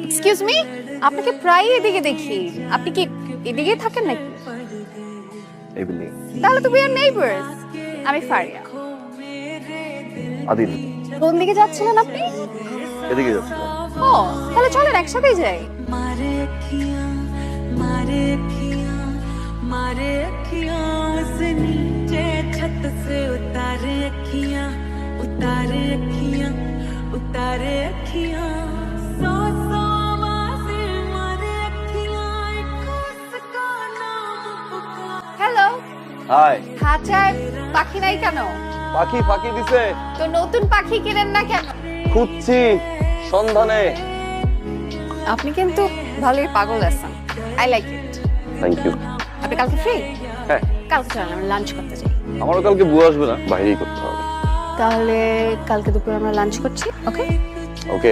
Excuse me, আপনাকে প্রায় এদিকে দেখি। আপনি কি এদিকে থাকেন নাকি? এই বিল্ডিং তাহলে তো উই আর নেইবারস। আমি ফারিয়া। আদিল কোন দিকে যাচ্ছিলেন আপনি? এদিকে যাচ্ছিলাম। ও, তাহলে চলেন একসাথেই যাই। मारे अखियां मारे अखियां मारे अखियां उस नीचे छत से उतारे अखियां उतारे अखियां उतारे अखियां सौ सौ आवाज़ें मारे अखियां एक उसका नाम पुकार হ্যালো। হাই। খাঁচায় পাখি নাই কেন? পাখি ফাঁকি দিছে, তো নতুন পাখি কিনেন না কেন? খুঁজছি সন্ধানে। আপনি কিন্তু ভালোই পাগল আছেন। I like it. Thank you. আপনি কালকে ফ্রি? হ্যাঁ, কালকে চলেন আমরা লাঞ্চ করতে যাই। আমারও কালকে বুয়া আসবে না, বাইরেই করতে হবে। তাহলে কালকে দুপুরে আমরা লাঞ্চ করছি, ওকে? ওকে।